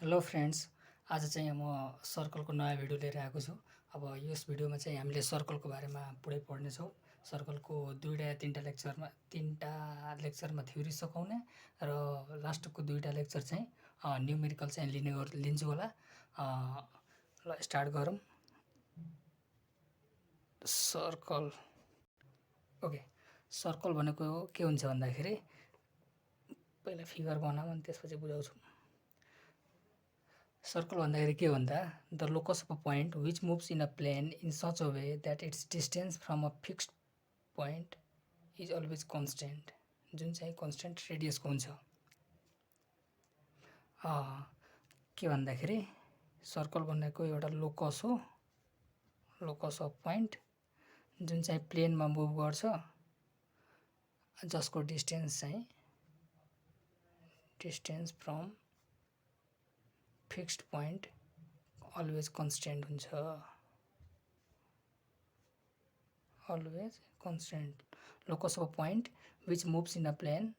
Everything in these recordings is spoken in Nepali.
हेलो फ्रेन्ड्स, आज चाहिँ म सर्कलको नयाँ भिडियो लिएर आएको छु। अब यस भिडियोमा चाहिँ हामीले सर्कलको बारेमा पुरै पढ्नेछौँ। सर्कलको दुईटा या तीनटा लेक्चरमा थ्योरी सकाउने र लास्टको दुईटा लेक्चर चाहिँ न्युमेरिकल चाहिँ लिन्छु होला। ल स्टार्ट गरौँ। सर्कल ओके, सर्कल भनेको के हुन्छ भन्दाखेरि पहिला फिगर बनाऊँ अनि त्यसपछि बुझाउँछु। सर्कल भन्दाखेरि के भन्दा the locus of a point which moves in a plane in such a way that its distance from a fixed point is always constant, जुन चाहिँ कन्स्टेन्ट रेडियसको हुन्छ। के भन्दाखेरि सर्कल भनेको एउटा लोकस हो, लोकस अफ पोइन्ट जुन चाहिँ प्लेनमा मुभ गर्छ, जसको distance from fixed point always constant हुन्छ। Always constant locus of point which moves in a plane,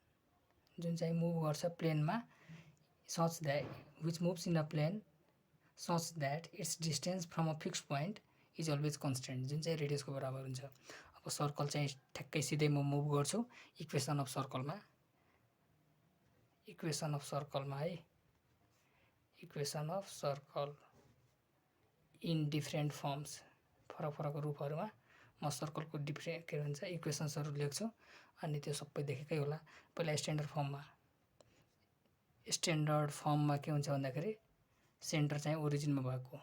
जुन चाहिँ मुभ गर्छ प्लेनमा, such that its distance from a fixed point is always constant, जुन चाहिँ रेडियसको बराबर हुन्छ। अब सर्कल चाहिँ ठ्याक्कै सिधै म मुभ गर्छु इक्वेसन अफ सर्कलमा है, equation of circle in different firms, फरक रूपहरूमा म सर्कलको के भन्छ इक्वेसन्सहरू लेख्छु। अनि त्यो सबै देखेकै होला। पहिला स्ट्यान्डर्ड फर्ममा के हुन्छ भन्दाखेरि सेन्टर चाहिँ ओरिजिनमा भएको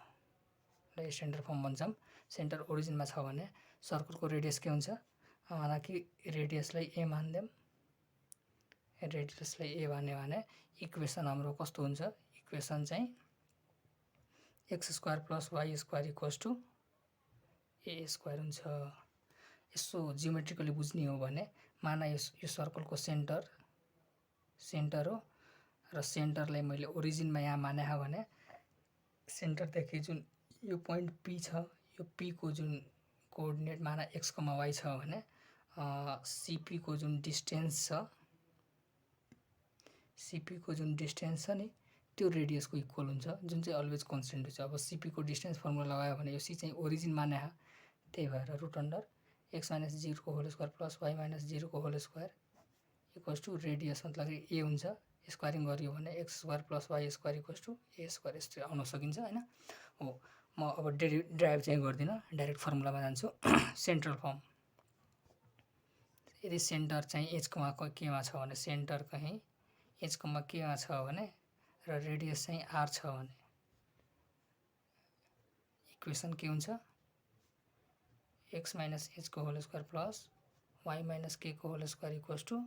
र स्ट्यान्डर्ड फर्म भन्छौँ। सेन्टर ओरिजिनमा छ भने सर्कलको रेडियस के हुन्छ, हालाकि रेडियसलाई ए मानिदिउँ, रेडियसलाई ए भन्यो भने इक्वेसन हाम्रो कस्तो हुन्छ, इक्वेसन चाहिँ X square plus Y square equals to A square हुन्छ। यसो जियोमेट्रिकली बुझ्ने हो भने माना यो सर्कलको सेन्टर हो र सेन्टरलाई मैले ओरिजिनमा यहाँ माने हो भने सेन्टरदेखि जुन यो पोइन्ट पी छ, यो पी को जुन कोअर्डिनेट माना एक्स कमा वाई छ भने सीपी को जुन डिस्टेन्स छ नि त्यो रेडियसको इक्वल हुन्छ, जुन चाहिँ अलवेज कन्स्टेन्ट हुन्छ। अब सीपी को डिस्टेन्स फर्मुला लगायो भने यो सी चाहिँ ओरिजिन माने हो, त्यही भएर रुट अन्डर एक्स माइनस 0 को whole square plus Y minus 0 को whole square equals to radius मतलब ए हुन्छ। स्क्वायरिङ गरियो भने X square plus Y square equals to A square, यस्तो आउन सकिन्छ होइन। हो, म अब ड्राइभ चाहिँ गर्दिनँ, डाइरेक्ट फर्मुलामा जान्छु। सेन्ट्रल फर्म, यदि सेन्टर चाहिँ एचकोमा केमा छ भने सेन्टर कहीँ एचकोमा केमा छ भने र रेडियस चाहिँ आर छ भने इक्वेसन के हुन्छ, एक्स माइनस एच को whole square plus Y minus के को whole square equals to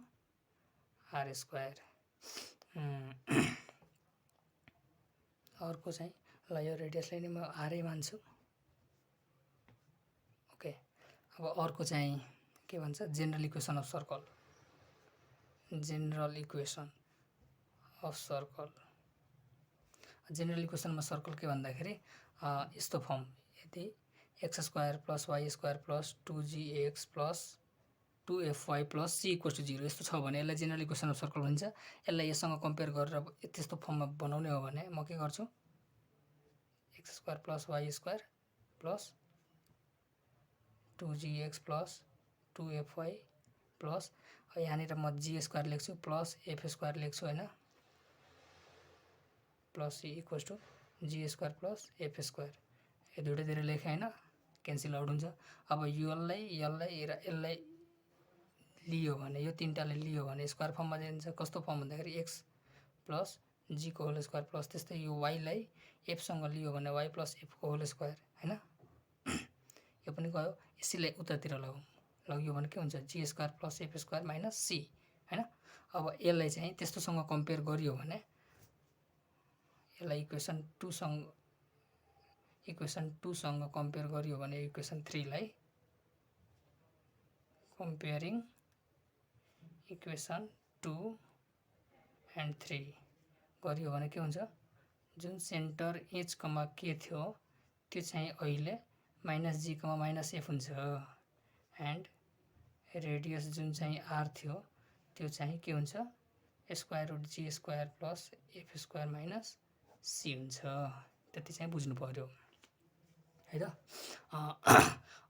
R square. अर्को चाहिँ ल यो रेडियसलाई नै म आरै मान्छु। ओके, अब अर्को चाहिँ के भन्छ general equation of circle. General equation इक्वेसनमा सर्कल के भन्दाखेरि यस्तो फर्म, यदि x square plus Y square plus 2gx plus 2fy plus C equals to 0 यस्तो छ भने यसलाई जेनरल इक्वेसन अफ सर्कल भन्छ। यसलाई यससँग कम्पेयर गरेर त्यस्तो फर्ममा बनाउने हो भने म के गर्छु, X square plus Y square plus 2gx plus 2fy plus यहाँनिर म जी स्क्वायर लेख्छु प्लस एफ स्क्वायर लेख्छु होइन, plus C equals to G square plus F square. यो दुइटातिर लेखेँ होइन, क्यान्सल आउट हुन्छ। अब यसलाई लियो भने, यो तिनटाले लियो भने स्क्वायर फर्ममा जान्छ। कस्तो फर्म भन्दाखेरि एक्स प्लस जी को होल स्क्वायर प्लस त्यस्तै यो वाईलाई एफसँग लियो भने वाई प्लस एफ को होल स्क्वायर होइन। यो पनि गयो, यसैलाई उतातिर लग्यो भने के हुन्छ, g square plus F square minus c होइन। अब यसलाई चाहिँ त्यस्तोसँग कम्पेयर गरियो भने यसलाई इक्वेसन 2 सँग कम्पेयर गरियो भने इक्वेसन 3 लाई कम्पेयरिङ इक्वेसन 2 एन्ड 3 गरियो भने के हुन्छ, जुन सेन्टर एच कमा के थियो त्यो चाहिँ अहिले minus g comma minus f हुन्छ एन्ड रेडियस जुन चाहिँ आर थियो त्यो चाहिँ के हुन्छ, square root g square plus F square minus c हुन्छ। त्यति चाहिँ बुझ्नु पर्यो है त।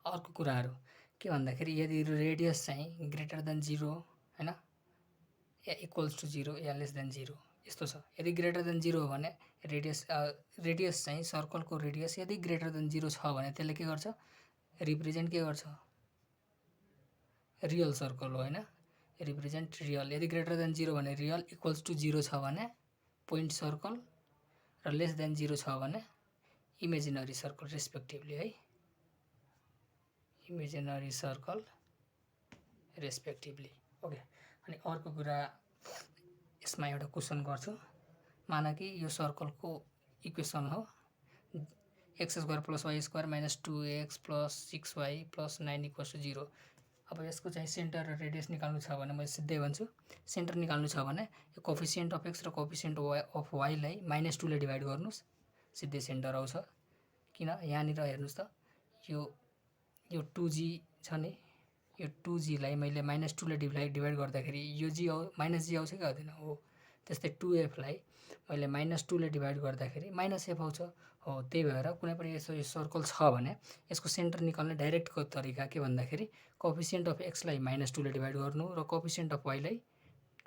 अर्को कुराहरू के भन्दाखेरि यदि रेडियस चाहिँ ग्रेटर देन 0 हैन या इक्वल्स टु 0 या लेस देन 0 यस्तो छ। यदि ग्रेटर देन 0 हो भने रेडियस चाहिँ सर्कलको रेडियस यदि ग्रेटर देन 0 छ भने त्यसले के गर्छ, रिप्रेजेन्ट के गर्छ, रियल सर्कल हो हैन, रिप्रेजेन्ट रियल। यदि ग्रेटर देन 0 भने रियल, इक्वल्स टु 0 छ भने पोइन्ट सर्कल र लेस देन 0 छ भने इमेजिनरी सर्कल रेस्पेक्टिभली है, इमेजिनरी सर्कल रेस्पेक्टिभली। ओके, अनि अर्को कुरा यसमा एउटा क्वेसन गर्छु। माना कि यो सर्कलको इक्वेसन हो x square plus y square minus 2x plus 6y plus 9 equals to 0। अब यसको चाहिँ सेन्टर र रेडियस निकाल्नु छ भने मैले सिधै भन्छु, सेन्टर निकाल्नु छ भने यो कोफिसिएन्ट अफ x र कोफिसिएन्ट अफ y लाई -2 ले डिभाइड गर्नुस्, सिधै सेन्टर आउँछ। किन यहाँनिर हेर्नुस् त, यो 2g छ नि, यो 2g लाई मैले -2 ले डिभाइड गर्दाखेरि यो g -g आउँछ कि आउँदैन, हो। त्यस्तै 2f लाई मैले -2 ले डिभाइड गर्दाखेरि -f आउँछ, हो। त्यही भएर कुनै पनि यसो यो सर्कल छ भने यसको सेन्टर निकाल्ने डाइरेक्टको तरिका के भन्दाखेरि कोफिसिएन्ट अफ x लाई -2 ले डिभाइड गर्नु र कोफिसिएन्ट अफ y लाई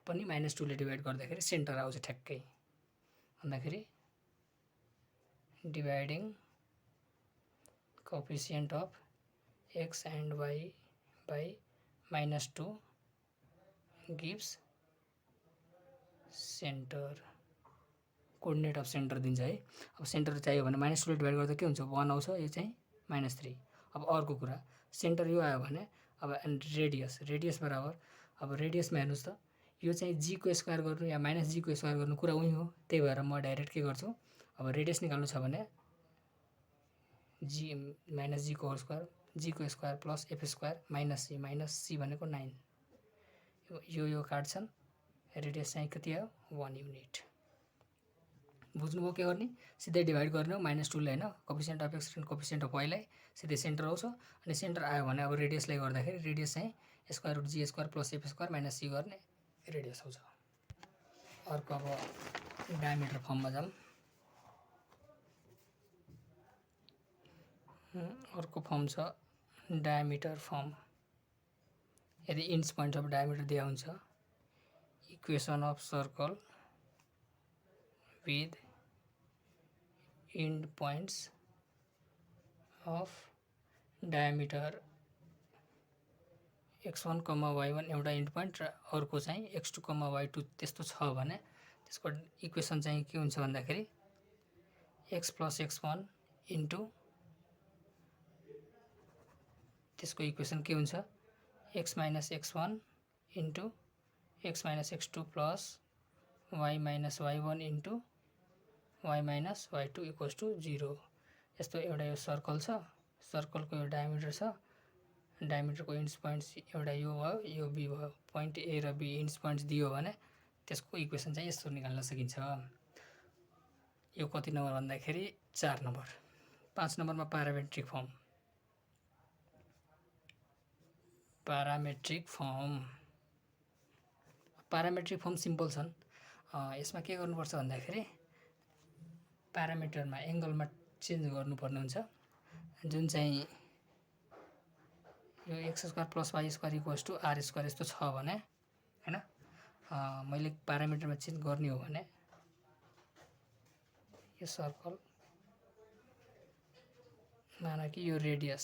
पनि -2 ले डिभाइड गर्दाखेरि सेन्टर आउँछ ठ्याक्कै। भन्दाखेरि dividing coefficient of x and y by -2 gives centre, coordinate of centre दिन्छ है। अब सेन्टर चाहियो भने -2 ले डिभाइड गर्दा के हुन्छ, 1 आउँछ, यो चाहिँ -3। अब अर्को कुरा सेन्टर यो आयो भने अब एन्ड रेडियस बराबर, अब रेडियसमा हेर्नुस् त, यो चाहिँ g को स्क्वायर गर्नु या -g को स्क्वायर गर्नु कुरा उही हो। त्यही भएर म डाइरेक्ट के गर्छु, अब रेडियस निकाल्नु छ भने g -g को होल स्क्वायर, g को square plus f square minus c भनेको 9, यो काट्छन्, रेडियस चाहिँ कति आयो, 1 युनिट। बुझ्नुभयो के गर्ने, सिधै डिभाइड गर्ने हो -2 ले हैन, कोफिसिएन्ट अफ x र कोफिसिएन्ट अफ y लाई सिधै सेन्टर आउँछ। अनि सेन्टर आयो भने अब रेडियसलाई गर्दाखेरि रेडियस चाहिँ square root g square plus f square minus c गर्ने रेडियस आउँछ। अर्को अब डायमिटर फर्ममा जाऊँ। अर्को फर्म छ डायमिटर फर्म। यदि इन्च पोइन्ट अफ डायमिटर दिया हुन्छ, equation of circle with end points of diameter x1, y1 एउटा एन्ड पोइन्ट र अर्को चाहिँ x2, y2 त्यस्तो छ भने त्यसको इक्वेसन चाहिँ के हुन्छ भन्दाखेरि x प्लस x1 इन्टु त्यसको इक्वेसन के हुन्छ, x minus x1 into x minus x2 plus y minus y1 into y minus y2 equals to 0। यस्तो एउटा यो सर्कल छ, सर्कलको यो डायमिटर छ, डायमिटरको इन्च पोइन्ट्स एउटा यो भयो, यो बी भयो, पोइन्ट ए र बी इन्च पोइन्ट्स दियो भने त्यसको इक्वेसन चाहिँ यस्तो निकाल्न सकिन्छ। यो कति नम्बर भन्दाखेरि 4 नम्बर। 5 नम्बरमा parametric form. Parametric form simple छन्। यसमा के गर्नुपर्छ भन्दाखेरि प्यारामिटरमा एङ्गलमा चेन्ज गर्नुपर्ने हुन्छ, जुन चाहिँ यो x square plus y square equals to r square यस्तो छ भने हैन, मैले प्यारामिटरमा चेन्ज गर्ने हो भने यो सर्कल माना कि यो रेडियस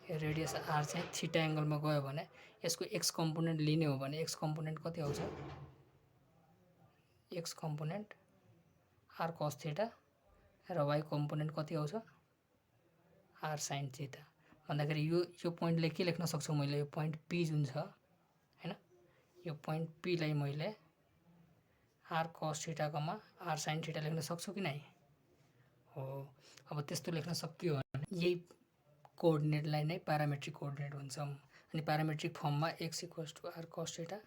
r चाहिँ थीटा एङ्गलमा गयो भने यसको x कम्पोनेन्ट लिने हो भने x कम्पोनेन्ट कति आउँछ, x component r cos theta र y कम्पोनेन्ट कति आउँछ, r sin थीटा। भन्दाखेरि यो पोइन्टले के लेख्न सक्छु मैले, यो पोइन्ट p जुन छ हैन, यो पोइन्ट p लाई मैले r cos थीटा कमा r sin थीटा लेख्न सक्छु कि नै, हो। अब त्यस्तो लेख्न सकियो भने यही कोअर्डिनेटलाई नै प्यारामेट्रिक कोअर्डिनेट भन्छ। अनि प्यारामेट्रिक फर्ममा x equals to r cos theta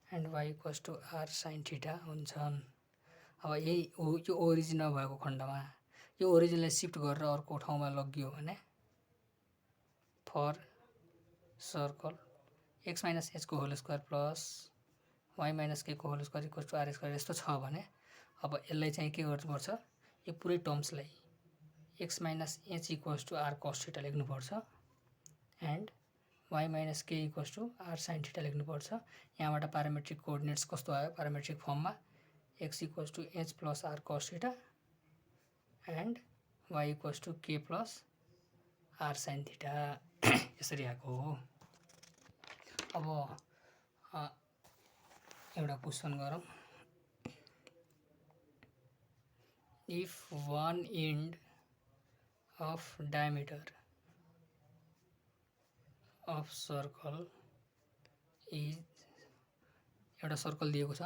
and y equals to r sin theta हुन्छन्। अब यही यो ओरिजिन भएको खण्डमा यो ओरिजिनलाई शिफ्ट गरेर अर्को ठाउँमा लगियो भने for circle x minus h को whole square plus y minus k को whole square equals to r square यस्तो छ भने अब यसलाई चाहिँ के गर्नुपर्छ, यो पुरै टर्म्सलाई x minus h equals to r cos theta लेख्नुपर्छ and y minus k equals to r sine theta लेख्नुपर्छ। यहाँबाट प्यारामेट्रिक कोअर्डिनेट्स कस्तो आयो, प्यारामेट्रिक फर्ममा x equals to h plus are cos theta and y equals to k plus are sine theta यसरी आएको हो। अब एउटा क्वेसन गरौँ। If one end of diameter of circle is, एउटा सर्कल दिएको छ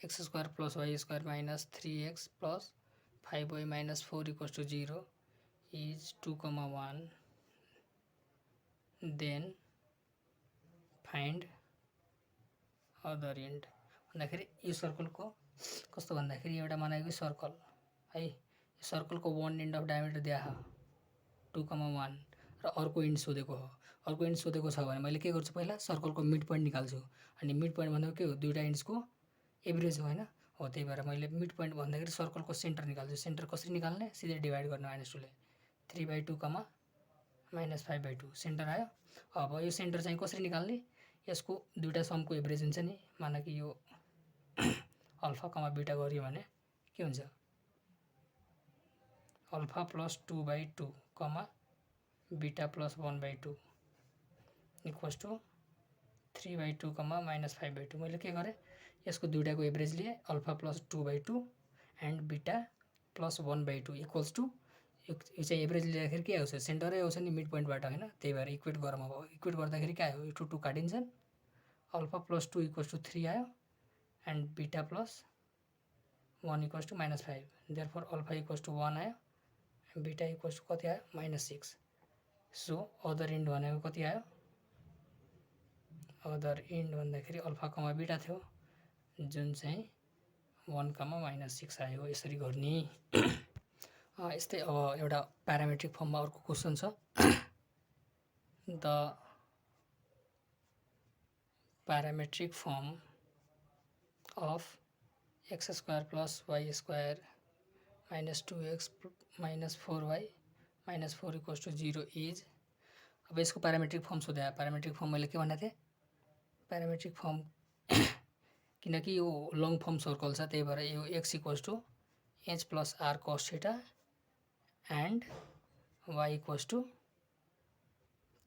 x square plus Y square minus 3x प्लस 5y minus 4 equals to 0 is 2,1 then find other end भन्दाखेरि यो सर्कलको कस्तो भन्दाखेरि एउटा बनाएको सर्कल है, यो सर्कलको वान एन्ड अफ डायमिटर दिया 2,1 र अर्को एन्ड सोधेको हो। अर्को एन्ड सोधेको छ भने मैले के गर्छु, पहिला सर्कलको मिड पोइन्ट निकाल्छु। अनि मिड पोइन्ट भनेको के हो, दुईवटा एन्ड्सको एभरेज हो होइन हो। त्यही भएर मैले मिड पोइन्ट भन्दाखेरि सर्कलको सेन्टर निकाल्छु। सेन्टर कसरी निकाल्ने, सिधै डिभाइड गर्ने -2ले 3/2 -5/2 सेन्टर आयो। अब यो सेन्टर चाहिँ कसरी निकाल्ने, यसको दुईवटा समको एभरेज हुन्छ नि, माना कि यो अल्फा कमा बीटा गरियो भने के हुन्छ, alpha plus 2/2 comma beta plus 1/2 equals to 3/2 -5/2। मैले के गरेँ, यसको दुईवटाको एभरेज लिए alpha plus 2/2 and beta plus 1/2 equals to, यो चाहिँ एभरेज लिँदाखेरि के आउँछ, सेन्टरै आउँछ नि मिड पोइन्टबाट होइन। त्यही भएर इक्वेट गरौँ। अब इक्वेट गर्दाखेरि के आयो, यो 2 काटिन्छन्, अल्फा प्लस 2 इक्वल्स टु 3 आयो and beta plus 1 equals to -5। Therefore alpha equals to 1 आयो, बीटा इक्वल्स टु कति आयो, -6। सो अदर एन्ड भनेको कति आयो, अदर एन्ड भन्दाखेरि अल्फा कमा बीटा थियो जुन चाहिँ 1, -6 आयो। यसरी गर्ने। यस्तै अब एउटा प्यारामेट्रिक फर्ममा अर्को क्वेसन छ। The parametric form of X square plus Y square minus 2x minus 4y minus 4 equals to 0 is, अब यसको प्यारामेट्रिक फर्म सोधे। प्यारामेट्रिक फर्म मैले के भनेको थिएँ, प्यारामेट्रिक फर्म किनकि यो लङ फर्म सर्कल छ, त्यही भएर यो x equals to h plus are cos theta and y equals to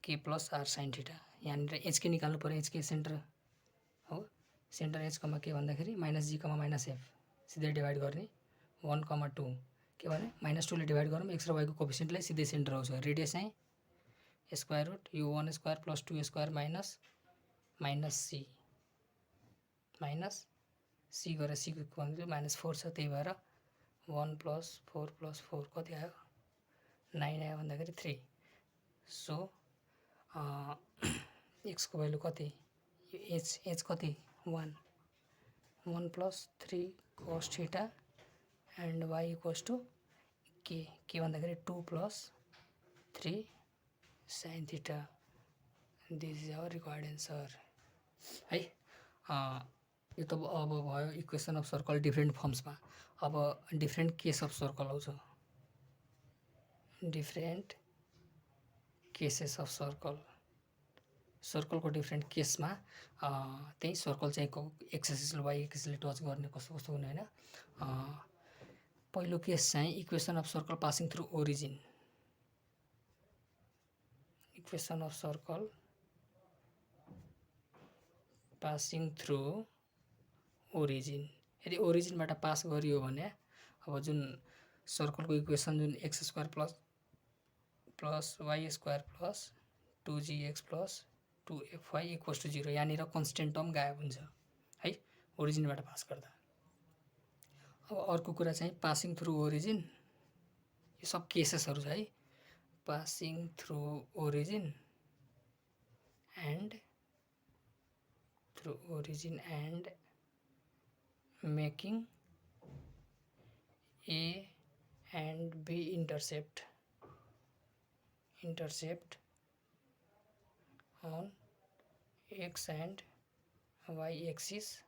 k plus are sine theta. यहाँनिर h के निकाल्नु पऱ्यो, h के सेन्टर हो, सेन्टर h कमा के भन्दाखेरि -g -f सिधै डिभाइड गर्ने 1, 2 के भने -2ले डिभाइड गरौँ, x र y को कोफिसिएन्टलाई सिधै सेन्टर आउँछ। रेडियस चाहिँ स्क्वायर रुट यो 1 square plus 2 square minus c गरेर c को -4 छ, त्यही भएर 1 + 4 + 4 कति आयो, 9 आयो भन्दाखेरि 3। सो x को भ्यालु कति, यो h कति 1 + 3 cos theta and y equals to के भन्दाखेरि 2 + 3 sin theta. This is our required answer है। यो त अब भयो इक्वेसन अफ सर्कल डिफ्रेन्ट फर्म्समा। अब डिफ्रेन्ट केस अफ सर्कल आउँछ, डिफ्रेन्ट केसेस अफ सर्कल। सर्कलको डिफ्रेन्ट केसमा त्यही सर्कल चाहिँ एक्स एक्सिसले वाई एक्सिसले टच गर्ने कस्तो कस्तो हुने होइन। पहिलो केस चाहिँ equation of circle passing through origin. Equation of circle passing through origin. यदि ओरिजिनबाट पास गरियो भने अब जुन सर्कलको इक्वेसन जुन X square plus Y square plus 2gx plus 2fy equals to 0, यहाँनिर कन्स्टेन्ट टर्म गायब हुन्छ है ओरिजिनबाट पास गर्दा। अब अर्को कुरा चाहिँ पासिङ थ्रु ओरिजिन। यो सब केसेसहरू छ है, passing through origin and making A and B intercept on x and y axis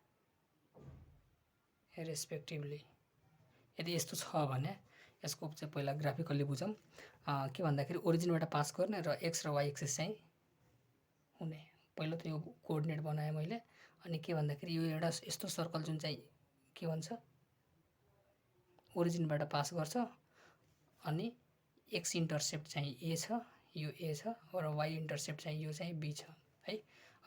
respectively। यदि यस्तो छ भने यसको चाहिँ पहिला ग्राफिकल्ली बुझौँ। के भन्दाखेरि ओरिजिनबाट पास गर्ने र एक्स र वाइ एक्सिस चाहिँ हुने। पहिलो त यो कोअर्डिनेट बनाएँ मैले। अनि के भन्दाखेरि यो एउटा यस्तो सर्कल जुन चाहिँ के भन्छ ओरिजिनबाट पास गर्छ अनि एक्स इन्टरसेप्ट चाहिँ ए छ, यो ए छ र वाइ इन्टरसेप्ट चाहिँ यो चाहिँ बी छ है।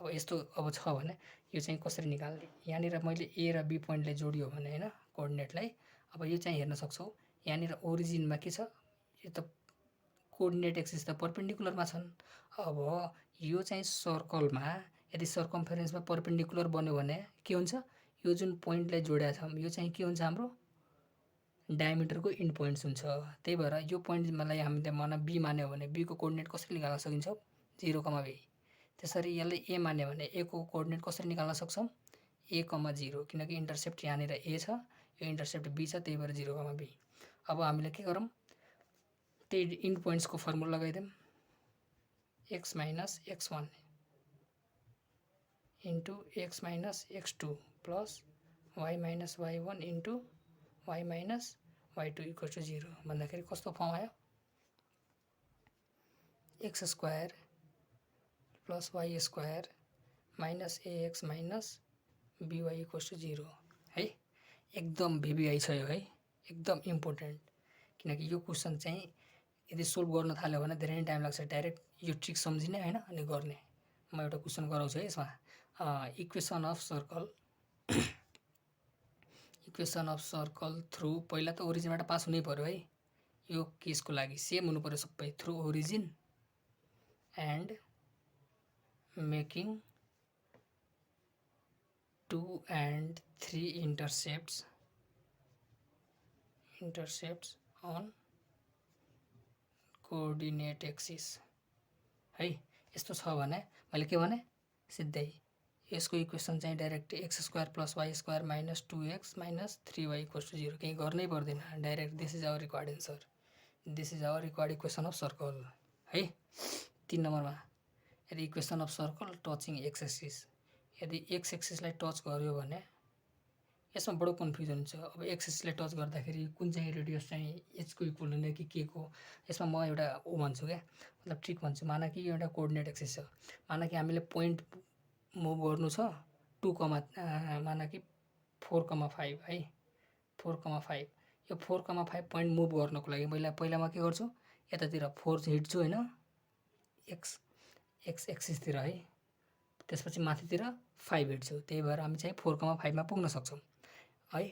अब यस्तो अब छ भने यो चाहिँ कसरी निकाल्ने, यहाँनिर मैले ए र बी पोइन्टले जोडियो भने होइन कोअर्डिनेटलाई। अब यो चाहिँ हेर्न सक्छौँ यहाँनिर ओरिजिनमा के छ, यो त कोअर्डिनेट एक्सिस त परपेन्डिकुलरमा छन्। अब यो चाहिँ सर्कलमा यदि सर्कम्फरेन्समा परपेन्डिकुलर बन्यो भने के हुन्छ, यो जुन पोइन्टलाई जोडेका छौँ यो चाहिँ के हुन्छ हाम्रो डायमिटरको इन्ड पोइन्ट्स हुन्छ। त्यही भएर यो पोइन्टलाई हामीले बी मान्यो भने बीको कोअर्डिनेट कसरी निकाल्न सकिन्छ 0,b। त्यसरी यसलाई ए मान्यो भने ए को कोअर्डिनेट कसरी निकाल्न सक्छौँ a,0 किनकि इन्टरसेप्ट यहाँनिर ए छ, यो इन्टरसेप्ट बी छ, त्यही भएर 0,b। अब हामीले के गरौँ त्यही इन्ड पोइन्ट्सको फर्मुला लगाइदिउँ। x minus x1 into x minus x2 plus y minus y1 into y minus y2 equal to 0 भन्दाखेरि कस्तो फर्म आयो, x square plus y square minus ax minus by equal to 0 है। एकदम भिबिआई छ यो है, एकदम इम्पोर्टेन्ट। किनकि यो क्वेसन चाहिँ यदि सोल्भ गर्न थाल्यो भने धेरै नै टाइम लाग्छ। डाइरेक्ट यो ट्रिक सम्झिने होइन अनि गर्ने। म एउटा क्वेसन गराउँछु है यसमा। Equation of circle equation of circle through पहिला त ओरिजिनबाट पास हुनै पर्यो है। यो केसको लागि सेम हुनु पर्यो सबै, through origin and making 2 and 3 intercepts on coordinate axis है। यस्तो छ भने मैले के भने सिधै यसको इक्वेसन चाहिँ direct X square plus Y square minus 2x minus 3y equal to 0 केही गर्नै पर्दैन, direct this is our required answer, this is our required equation of circle है। 3 नम्बरमा यदि equation of circle touching X axis, यदि एक्स एक्सिसलाई टच गर्यो भने यसमा बडो कन्फ्युजन हुन्छ। अब एक्स एक्सिसलाई टच गर्दाखेरि कुन चाहिँ रेडियस चाहिँ एचको इक्वल हुने कि के को, यसमा म एउटा भन्छु क्या, मतलब ट्रिक भन्छु। माना कि यो एउटा कोअर्डिनेट एक्सिस छ, माना कि हामीले पोइन्ट मुभ गर्नु छ 2, माना कि 4,5 है, 4,5। यो 4,5 पोइन्ट मुभ गर्नको लागि पहिला म के गर्छु, यतातिर 4 हिड्छु होइन एक्स एक्सिसतिर है, त्यसपछि माथितिर 5 हिड्छु। त्यही भएर हामी चाहिँ 4,5 मा पुग्न सक्छौँ है।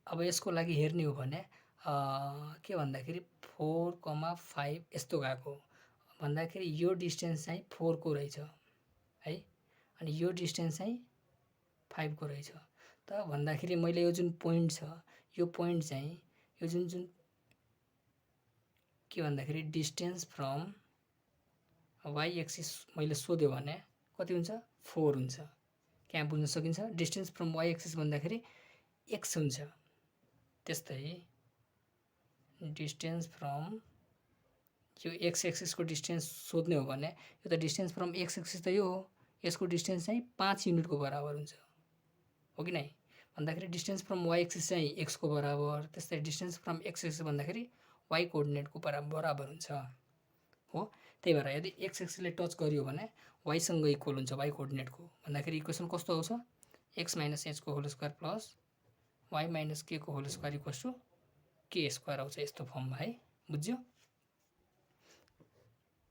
अब यसको लागि हेर्ने हो भने के भन्दाखेरि 4,5 यस्तो गएको भन्दाखेरि यो डिस्टेन्स चाहिँ 4 को रहेछ है, अनि यो डिस्टेन्स चाहिँ 5 को रहेछ। त भन्दाखेरि मैले यो जुन पोइन्ट छ यो पोइन्ट चाहिँ यो जुन के भन्दाखेरि डिस्टेन्स फ्रम वाइ एक्सिस मैले सोध्यो भने कति हुन्छ 4 हुन्छ। त्यहाँ बुझ्न सकिन्छ डिस्टेन्स फ्रम वाइ एक्सिस भन्दाखेरि x हुन्छ। त्यस्तै डिस्टेन्स फ्रम यो एक्स एक्सिसको डिस्टेन्स सोध्ने हो भने यो त डिस्टेन्स फ्रम एक्स एक्सिस त यो हो, यसको डिस्टेन्स चाहिँ 5 युनिटको बराबर हुन्छ, हो कि नै। भन्दाखेरि डिस्टेन्स फ्रम वाइ एक्सिस चाहिँ x को बराबर, त्यस्तै डिस्टेन्स फ्रम एक्स एक्सिस भन्दाखेरि y कोअर्डिनेटको बराबर हुन्छ हो। त्यही भएर यदि एक्स एक्सिसले टच गरियो भने y सँग इक्वल हुन्छ y कोअर्डिनेटको, भन्दाखेरि इक्वेसन कस्तो आउँछ x माइनस h को whole square plus y minus k को whole square equal to k square आउँछ यस्तो फर्ममा है, बुझ्यो।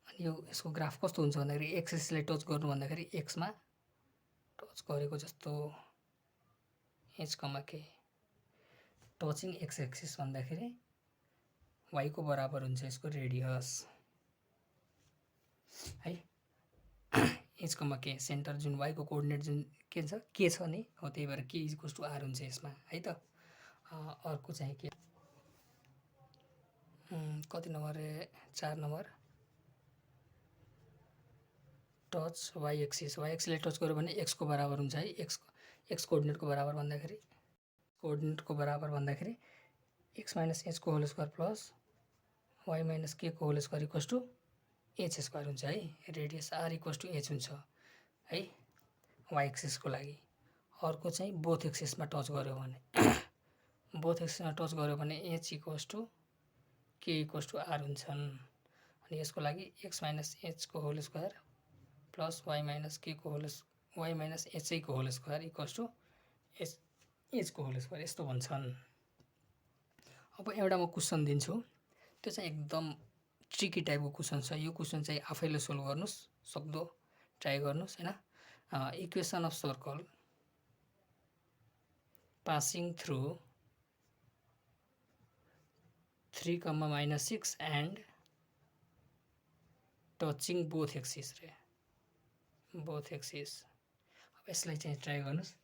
अनि यो यसको ग्राफ कस्तो हुन्छ भन्दाखेरि एक्स एक्सिसलाई टच गर्नु भन्दाखेरि एक्समा टच गरेको जस्तो h, k touching X axis भन्दाखेरि y को बराबर हुन्छ यसको रेडियस है। h, k सेन्टर जुन y को कोअर्डिनेट जुन के छ नि हो, त्यही भएर k इक्वल्स टु r हुन्छ यसमा है त। अर्को चाहिँ के कति number 4 number touch y axis, y एक्सिसलाई टच गर्यो भने x को बराबर हुन्छ है। एक्स कोअर्डिनेटको बराबर भन्दाखेरि x माइनस h को whole square plus y minus k को whole square equals to h square हुन्छ है। Radius r equals to h हुन्छ है वाइ एक्सिसको लागि। अर्को चाहिँ बोथ एक्सिसमा टच गर्यो भने बोथ एक्सिसमा टच गर्यो भने h equals to k equals to r हुन्छन्। अनि यसको लागि एक्स माइनस एचको whole square plus Y minus के को होल वाई माइनस एचको होल स्क्वायर इक्वल्स टु एचको होल स्क्वायर यस्तो भन्छन्। अब एउटा म क्वेसन दिन्छु, त्यो चाहिँ एकदम ट्रिकी टाइपको क्वेसन छ। यो क्वेसन चाहिँ आफैले सोल्भ गर्नुस्, सक्दो ट्राई गर्नुस् हैन। Equation of circle passing through 3, -6 and touching both axis रे, बोथ एक्सिस। अब यसलाई चाहिँ ट्राई गर्नुस्।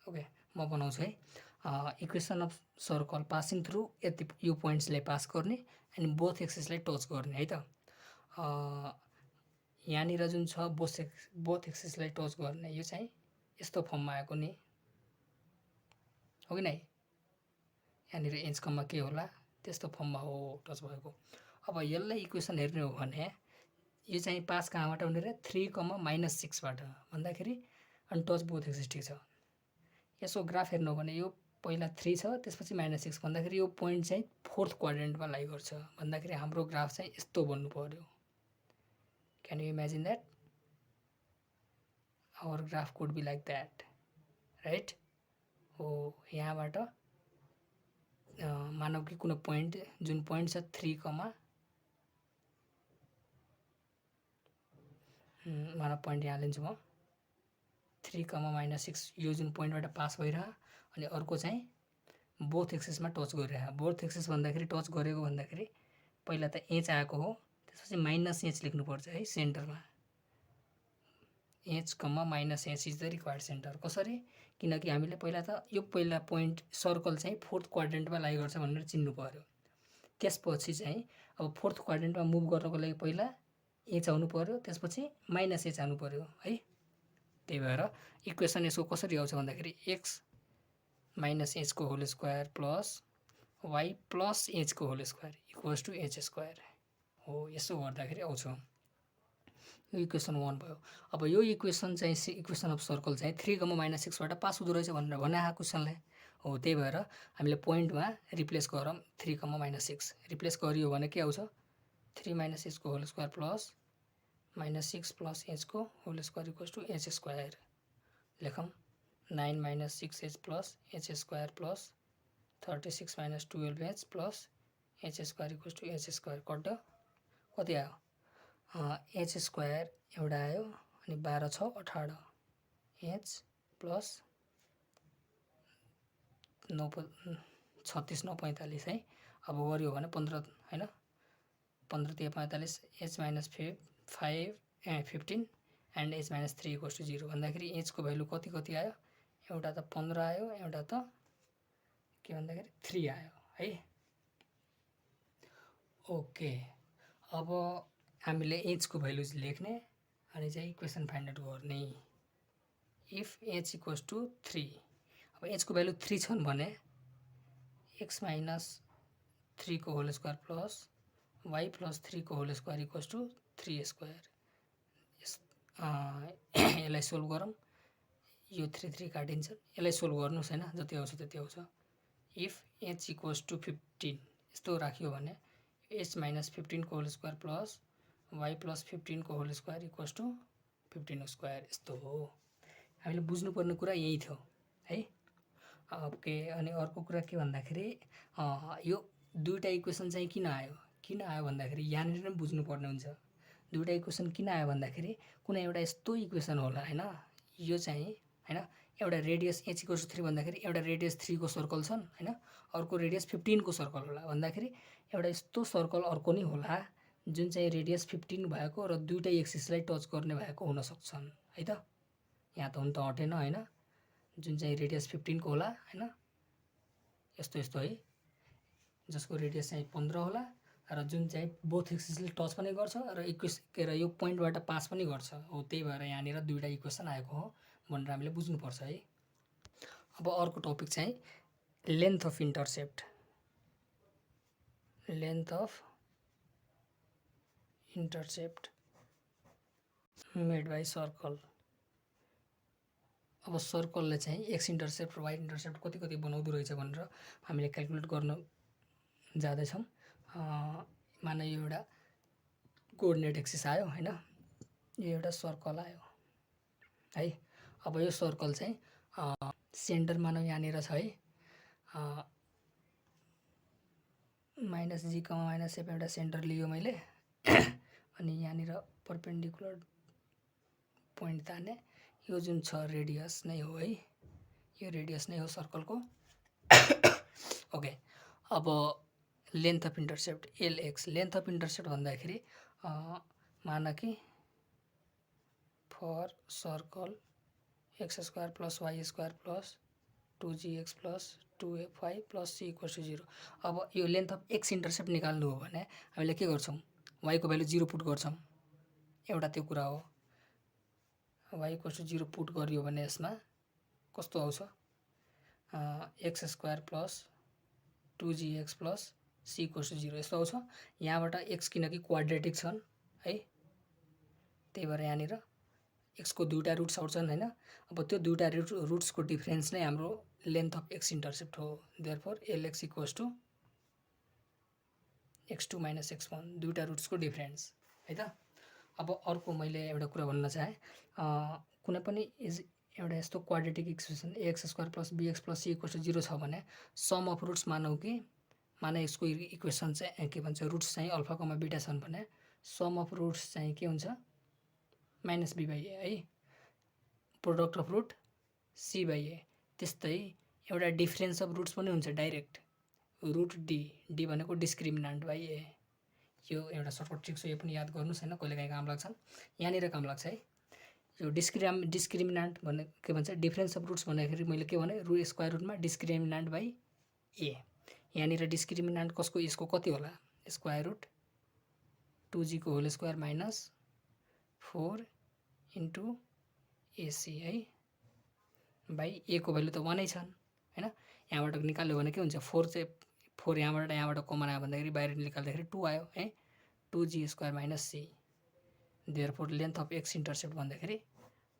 ओके म बनाउँछु है। Equation of circle passing through यति यो पोइन्ट्सलाई पास गर्ने अनि बोथ एक्सिसलाई टच गर्ने है त। यहाँनिर जुन छ बोथ एक्सिसलाई टच गर्ने यो चाहिँ यस्तो फर्ममा आएको नि हो कि नै। यहाँनिर एच कम्मा के होला त्यस्तो फर्ममा हो टच भएको। अब यसलाई इक्वेसन हेर्ने हो भने यो चाहिँ पास कहाँबाट हुने रे 3, -6बाट भन्दाखेरि अनि टच बोथ एक्सिस ठिक छ। यसको ग्राफ हेर्नु हो भने यो पहिला 3 छ त्यसपछि -6 भन्दाखेरि यो पोइन्ट चाहिँ फोर्थ क्वाड्रेन्टमा लाइ गर्छ भन्दाखेरि हाम्रो ग्राफ चाहिँ यस्तो बन्नु पर्यो। Can you imagine that our graph could be like that right. हो यहाँबाट मानव कि कुनै पोइन्ट जुन पोइन्ट छ 3, मानव पोइन्ट यहाँ लिन्छु म 3, -6 यो जुन पोइन्टबाट पास भइरह अनि अर्को चाहिँ बोथ एक्सिसमा टच गरिरह। बोथ एक्सिस भन्दाखेरि टच गरेको भन्दाखेरि पहिला त एच आएको हो त्यसपछि -एच लेख्नुपर्छ है सेन्टरमा। H, -H is the required centre. कसरी? किनकि हामीले पहिला त यो पहिला पोइन्ट सर्कल चाहिँ फोर्थ क्वाड्रेन्टमा लाइ गर्छ भनेर चिन्नु पर्यो। त्यसपछि चाहिँ अब फोर्थ क्वाड्रेन्टमा मुभ गर्नको लागि पहिला एच आउनु पर्यो त्यसपछि -एच आउनु पर्यो है। त्यही भएर इक्वेसन यसको कसरी आउँछ भन्दाखेरि एक्स माइनस एचको whole square plus Y plus एचको whole square equals to h square हो। यसो गर्दाखेरि आउँछ। यो इक्वेसन 1 भयो। अब यो इक्वेसन चाहिँ इक्वेसन अफ सर्कल चाहिँ 3, -6बाट पास हुँदो रहेछ भनेर भने क्वेसनलाई हो। त्यही भएर हामीले पोइन्टमा रिप्लेस गरौँ 3, -6 रिप्लेस गरियो भने के आउँछ 3 - एचको होल स्क्वायर प्लस -6 प्लस एचको whole square equals to h square. लेखौँ 9 - 6h plus h square plus 36 - 12h plus h square equals to h square. कट्यो कति आयो एच स्क्वायर एउटा आयो अनि 12 6 18 एच प्लस 36 9 45 है। अब गरियो भने 15 हैन 15 3 45 H minus 15 and H minus 3 equals to 0 भन्दाखेरि एचको भ्यालु कति कति आयो एउटा त 15 आयो एउटा त के भन्दाखेरि 3 आयो है। ओके अब हामीले एचको भ्यालु लेख्ने अनि चाहिँ इक्वेसन फाइन्ड आउट गर्ने। इफ एच इक्वल्स टु 3 अब एचको भ्यालु 3 छन् भने एक्स माइनस 3 को whole square plus Y plus 3 को whole square equals to 3 square. यसलाई सोल्भ गरौँ। यो 3 3 काटिन्छ। यसलाई सोल्भ गर्नुहोस् हैन जति आउँछ त्यति आउँछ। इफ एच इक्वल्स टु 15 यस्तो राख्यो भने एच माइनस 15 को whole square plus Y plus 15 को whole square equals to 15 square यस्तो हो। हामीले बुझ्नुपर्ने कुरा यही थियो है। ओके अनि अर्को कुरा के भन्दाखेरि यो दुईटा इक्वेसन चाहिँ किन आयो भन्दाखेरि यहाँनिर नै बुझ्नुपर्ने हुन्छ। दुईटा इक्वेसन किन आयो भन्दाखेरि कुनै एउटा यस्तो इक्वेसन होला हैन। यो चाहिँ हैन एउटा रेडियस एच इक्वल्स टु 3 भन्दाखेरि एउटा रेडियस 3 को सर्कल छन् हैन अर्को रेडियस 15 को सर्कल होला भन्दाखेरि एउटा यस्तो सर्कल अर्को नै होला जुन चाहिँ रेडियस 15 भएको र दुईटै एक्सिसलाई टच गर्ने भएको हुन सक्छन् है त। यहाँ त हुन त हटेन हैन जुन चाहिँ रेडियस 15 को होला हैन यस्तो यस्तो है जसको रेडियस चाहिँ 15 होला र जुन चाहिँ बोथ एक्सिसले टच पनि गर्छ र यो पोइन्टबाट पास पनि गर्छ हो। त्यही भएर यहाँनिर दुईटा इक्वेसन आएको हो भनेर हामीले बुझ्नुपर्छ है। अब अर्को टपिक चाहिँ length of intercept. Length of intercept made by circle अब सर्कलले चाहिँ एक्स इन्टरसेप्ट र वाइ इन्टरसेप्ट कति कति बनाउँदो रहेछ भनेर हामीले क्यालकुलेट गर्न जाँदैछौँ। माना यो एउटा कोअर्डिनेट एक्सिस आयो होइन, यो एउटा सर्कल आयो है। अब यो सर्कल चाहिँ सेन्टर मानौँ यहाँनिर छ है, minus g comma minus F एउटा सेन्टर लियो मैले अनि यहाँनिर परपेन्डिकुलर पोइन्ट ताने, यो जुन छ रेडियस नै हो है, यो रेडियस नै हो सर्कलको। ओके, अब length of intercept LX, length of intercept भन्दाखेरि माना कि for circle x square plus Y square plus 2gx plus 2fy plus c equals to 0। अब यो लेन्थ अफ एक्स इन्टरसेप्ट निकाल्नु हो भने हामीले के गर्छौँ, वाईको भ्यालु 0 पुट गर्छौँ, एउटा त्यो कुरा हो। वाई इक्वल्स टु 0 पुट गरियो भने यसमा कस्तो आउँछ, x square plus 2gx plus c equals to 0 यस्तो आउँछ। यहाँबाट एक्स किनकि क्वाड्रेटिक छन् है, त्यही भएर यहाँनिर एक्सको दुईवटा रुट्स आउँछन् होइन। अब त्यो दुईवटा रुट्सको डिफ्रेन्स नै हाम्रो लेन्थ अफ एक्स इन्टरसेप्ट हो। Therefore l x equals to x2 minus x1, दुईवटा रुट्सको डिफ्रेन्स है त। अब अर्को मैले एउटा कुरा भन्न चाहेँ, कुनै पनि एउटा यस्तो quadratic equation x square plus b x plus C equals to 0 छ भने सम अफ रुट्स मानौँ कि माने यसको इक्वेसन चाहिँ के भन्छ, रुट्स चाहिँ अल्फा कमा बिटा छन् भने सम अफ रुट्स चाहिँ के हुन्छ, माइनस बी बाई ए है, product of root c by a. त्यस्तै एउटा डिफ्रेन्स अफ रुट्स पनि हुन्छ डाइरेक्ट, रुट डी, डी भनेको डिस्क्रिमिनान्ट बाई ए। यो एउटा सर्टकट ट्रिक छ, यो पनि याद गर्नुहोस् होइन, कहिलेकाहीँ काम लाग्छ, यहाँनिर काम लाग्छ है। यो डिस्क्रिमिनान्ट भन्ने के भन्छ, डिफ्रेन्स अफ रुट्स भन्दाखेरि मैले के भने स्क्वायर रुटमा डिस्क्रिमिनान्ट बाई ए। यहाँनिर डिस्क्रिमिनान्ट कसको, यसको कति होला, स्क्वायर रुट 2g को whole square minus 4 into a c है, बाई ए को भ्यालु त 1 नै छन् होइन। यहाँबाट निकाल्यो भने के हुन्छ, 4 चाहिँ 4 यहाँबाट कमन आयो भन्दाखेरि बाहिर निकाल्दाखेरि 2 आयो है, 2g square minus c. Therefore length of x intercept भन्दाखेरि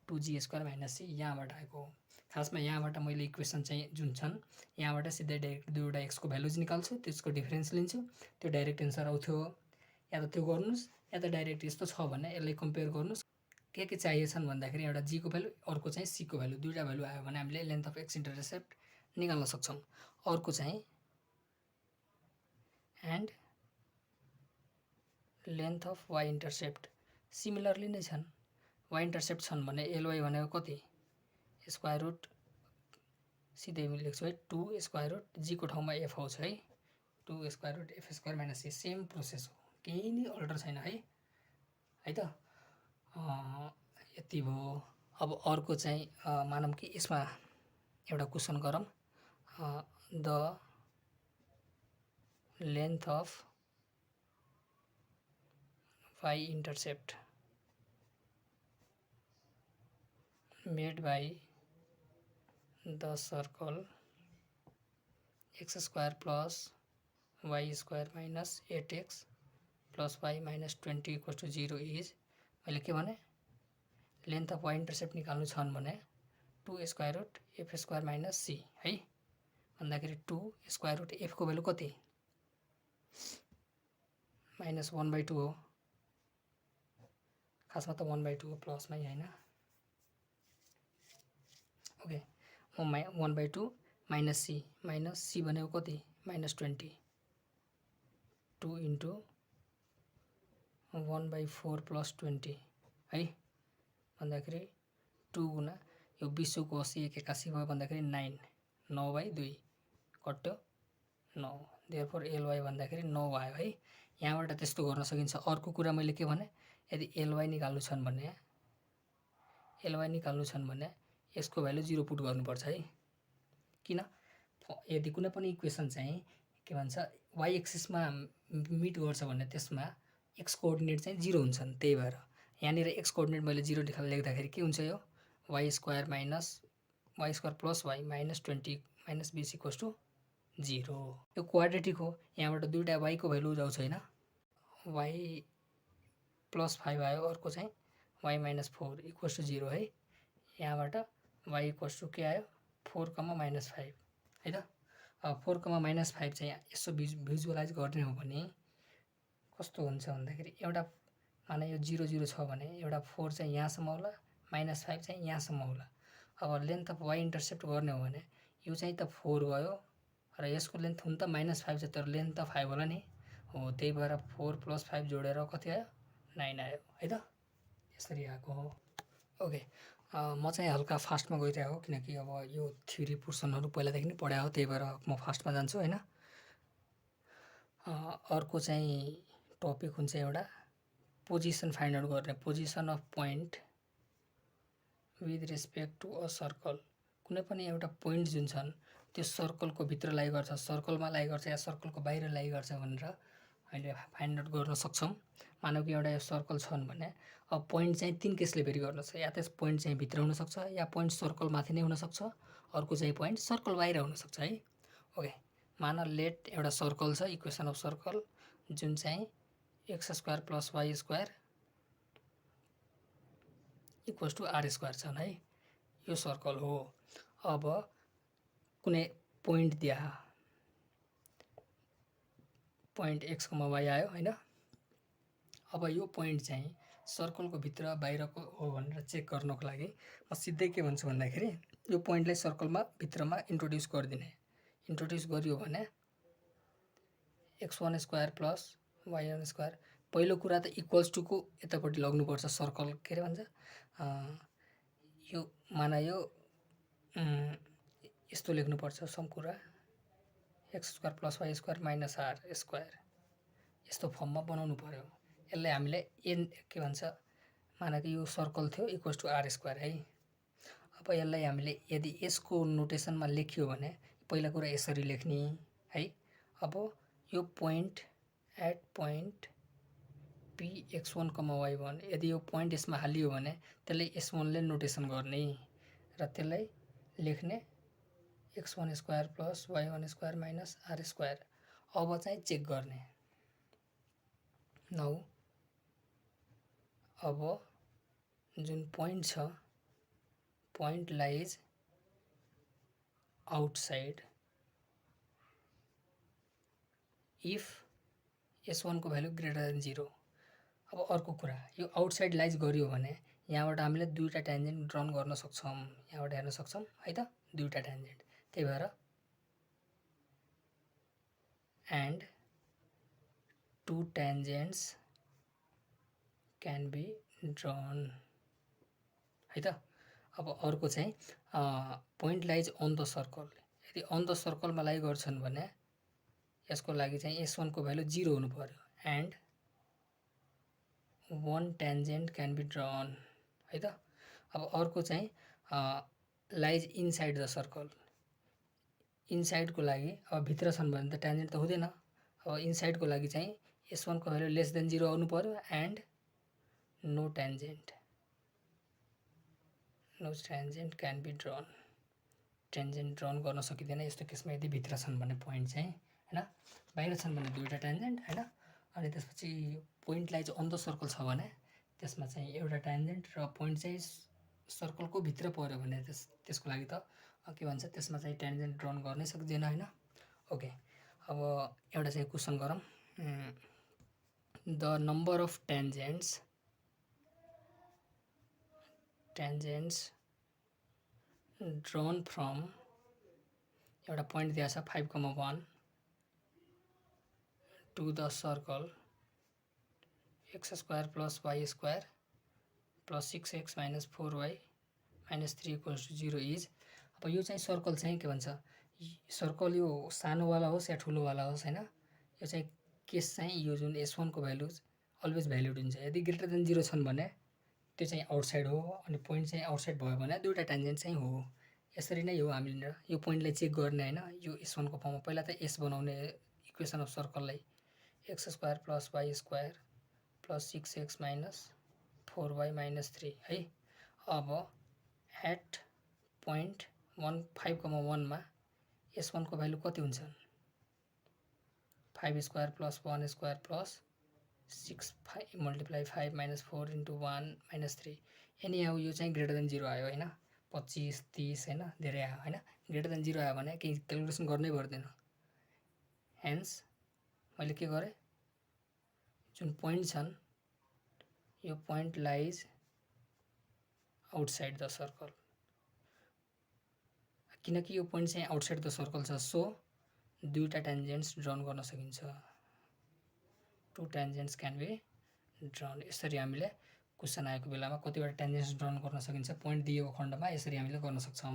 2g स्क्वायर माइनस सी यहाँबाट आएको हो। खासमा यहाँबाट मैले इक्वेसन चाहिँ जुन छन् यहाँबाट सिधै डाइरेक्ट दुईवटा एक्सको भ्यालुज निकाल्छु, त्यसको डिफ्रेन्स लिन्छु, त्यो डाइरेक्ट एन्सर आउँथ्यो। या त त्यो गर्नुहोस् या त डाइरेक्ट यस्तो छ भने यसलाई कम्पेयर गर्नुहोस्, के चाहिएछन् भन्दाखेरि एउटा जी को भ्यालु, अर्को चाहिँ सी को भ्यालु, दुईवटा भ्यालु आयो भने हामीले लेन्थ अफ एक्स इन्टरसेप्ट निकाल्न सक्छौँ। अर्को चाहिँ and length of y intercept similarly नै छन्। वाइ इन्टरसेप्ट छन् भने एलवाई भनेको कति, स्क्वायर रुट सिधै मैले लेख्छु है, 2 स्क्वायर रुट जी को ठाउँमा एफ आउँछ है, 2 square root f square minus c, same process हो, केही नै अल्टर छैन है त। यति भयो। अब अर्को चाहिँ मानौँ कि यसमा एउटा क्वेसन गरौँ, the length of y intercept made by the circle x square plus Y square minus 8x plus Y minus 20 equals to 0 is, मैले के भने लेन्थ अफ वाइ इन्टरसेप्ट निकाल्नु छन् भने 2 square root f square minus c है, भन्दाखेरि 2 स्क्वायर रुट एफ को भ्यालु कति, माइनस 1/2 हो, खासमा त 1/2 हो प्लसमै होइन। ओके, 1/2 माइनस सी भनेको कति, माइनस 20, 2 इन्टु 1/4 प्लस 20 है, भन्दाखेरि 2 गुणा यो 20 को 80 81 भयो भन्दाखेरि 9, 9/2 कट्यो 9। देयरफोर एलवाई भन्दाखेरि 9 आयो है। यहाँबाट त्यस्तो गर्न सकिन्छ। अर्को कुरा मैले के भने, यदि एलवाई निकाल्नु छन् भने यसको भ्यालु 0 पुट गर्नुपर्छ है। किन, यदि कुनै पनि इक्वेसन चाहिँ के भन्छ वाइ एक्सिसमा मिट गर्छ भने त्यसमा एक्स कोअर्डिनेट चाहिँ 0 हुन्छन्, त्यही भएर यहाँनिर एक्स कोअर्डिनेट मैले 0 लेख्दाखेरि के हुन्छ, यो y square plus y minus 20 minus 20 equals to 0। यो क्वाड्रेटिक हो, यहाँबाट दुईवटा वाइ को भ्यालु आउँछ होइन, वाइ प्लस 5 आयो, अर्को चाहिँ वाइ माइनस 4 इक्वल्स टु 0 है। यहाँबाट वाई इक्वल्स टू के आयो 4,-5 है त। अब 4,-5 चाहिँ यसो भिजुअलाइज गर्ने हो भने कस्तो हुन्छ भन्दाखेरि एउटा माने यो 0 0 छ भने एउटा 4 चाहिँ यहाँसम्म होला, -5 चाहिँ यहाँसम्म होला। अब लेन्थ अफ वाई इन्टरसेप्ट गर्ने हो भने यो चाहिँ त 4 भयो र यसको लेन्थ हुन त -5 छ, तर लेन्थ त 5 होला नि। हो, त्यही भएर 4 + 5 जोडेर कति आयो? 9 आयो है त। यसरी आएको हो। ओके, म चाहिँ हल्का फास्टमा गइरहेको हो किनकि अब यो थ्योरी पोर्सनहरू पहिलादेखि नै पढाएको हो, त्यही भएर म फास्टमा जान्छु होइन। अर्को चाहिँ टपिक हुन्छ एउटा पोजिसन फाइन्ड आउट गर्ने, position of point with respect to a circle. कुनै पनि एउटा पोइन्ट जुन छन् त्यो सर्कलको भित्र लाई गर्छ, सर्कलमा लाई गर्छ या सर्कलको बाहिर लाई गर्छ भनेर अहिले फाइन्ड आउट गर्न सक्छौँ। मानव कि एउटा यो सर्कल छन् भने अब पोइन्ट चाहिँ 3 केसले भेरी गर्न सक्छ, या त्यस पोइन्ट चाहिँ भित्र हुनसक्छ, या पोइन्ट सर्कल माथि नै हुनसक्छ, अर्को चाहिँ पोइन्ट सर्कल बाहिर हुनसक्छ है। ओके, मान लेट एउटा सर्कल छ, इक्वेसन अफ सर्कल जुन चाहिँ x² + y² equals to r² छन् है। यो सर्कल हो। अब कुनै पोइन्ट दिया, पोइन्ट x, y आयो होइन। अब यो पोइन्ट चाहिँ सर्कलको भित्र बाहिरको हो भनेर चेक गर्नको लागि म सिधै के भन्छु भन्दाखेरि यो पोइन्टलाई सर्कलमा भित्रमा इन्ट्रोड्युस गरिदिने। इन्ट्रोड्युस गरियो भने x1² + y1²। पहिलो कुरा त इक्वल्स टु को यतापट्टि लग्नुपर्छ सर्कल, के अरे भन्छ यो माना यो यस्तो लेख्नुपर्छ सम कुरा x² + y² - r²। यस्तो फर्ममा बनाउनु पर्यो। यसलाई हामीले के भन्छ माना कि यो सर्कल थियो इक्वल्स टु r² है। अब यसलाई हामीले यदि यसको नोटेसनमा लेखियो भने पहिला कुरा यसरी लेख्ने है। अब यो point at point p x1, y1, यदि यो पोइन्ट यसमा हालियो भने त्यसलाई s1 ले नोटेसन गर्ने र त्यसलाई लेख्ने x1² + y1² - r²। अब चाहिँ चेक गर्ने। नौ अब जुन पोइन्ट छ, point lies outside if s1 को भ्यालु ग्रेटर देन 0। अब अर्को कुरा यो आउटसाइड लाइज गरियो भने यहाँबाट हामीले दुईटा ट्यान्जेन्ट ड्रन गर्न सक्छौँ। यहाँबाट हेर्न सक्छौँ है त, दुईटा ट्यान्जेन्ट। त्यही भएर and two tangents can be drawn है त। अब अर्को चाहिँ point lies on the circle. यदि अन द सर्कलमा लाई गर्छन् भने यसको लागि चाहिँ s1 को भ्यालु 0 हुनु पर्यो and 1 tangent can be drawn है त। अब अर्को चाहिँ लाइज इनसाइड द सर्कल। इनसाइडको लागि अब भित्र छन् भने त ट्यान्जेन्ट त हुँदैन। अब इनसाइडको लागि चाहिँ s1 को भ्यालु लेस देन 0 आउनु पर्यो and no tangent can be drawn. Tangent drawn गर्न सकिँदैन यस्तो केसमा यदि भित्र छन् भने पोइन्ट चाहिँ होइन। बाहिर छन् भने दुईटा ट्यान्जेन्ट होइन। अनि त्यसपछि point lies on the circle छ भने त्यसमा चाहिँ एउटा ट्यान्जेन्ट र पोइन्ट चाहिँ सर्कलको भित्र पर्यो भने त्यसको लागि त के भन्छ त्यसमा चाहिँ ट्यान्जेन्ट ड्रन गर्नै सक्दैन होइन। ओके, अब एउटा चाहिँ क्वेसन गरौँ। The number of tangents drawn from एउटा पोइन्ट दिएको छ 5,1 to the circle x² + y² + 6x - 4y - 3 = 0 is. अब यो चाहिँ सर्कल चाहिँ के भन्छ, सर्कल यो सानोवाला होस् या ठुलोवाला होस् होइन, यो चाहिँ केस चाहिँ यो जुन s1 को भ्यालु अलवेज भ्यालिड हुन्छ। यदि ग्रेटर देन 0 छन् भने त्यो चाहिँ आउटसाइड हो, अनि पोइन्ट चाहिँ आउटसाइड भयो भने दुईटा ट्यान्जेन्ट चाहिँ हो। यसरी नै हो हामीले यो पोइन्टलाई चेक गर्ने होइन। यो s1 को फर्ममा पहिला त s बनाउने equation of सर्कललाई x² + y² + 6x - 4y - 3 है। अब एट पोइन्ट 5,1 मा s1 को भ्यालु कति हुन्छ? 5² + 1² + 6 × 5 - 4 × 1 - 3। एनी हाउ यो चाहिँ ग्रेटर देन 0 आयो होइन। 25 30 हैन धेरै आयो हैन ग्रेटर देन 0 आयो भने केही क्यालकुलेसन गर्नै पर्दैन हेन्स मैले के गरेँ जुन पोइन्ट छन् यो point lies outside the circle किनकि यो पोइन्ट चाहिँ आउटसाइड द सर्कल छ सो दुईटा ट्यान्जेन्ट्स ड्रन गर्न सकिन्छ to tangents can be drawn यसरी हामीले क्वेसन आएको बेलामा कतिवटा ट्यान्जेन्ट्स ड्रन गर्न सकिन्छ पोइन्ट दिएको खण्डमा यसरी हामीले गर्न सक्छौं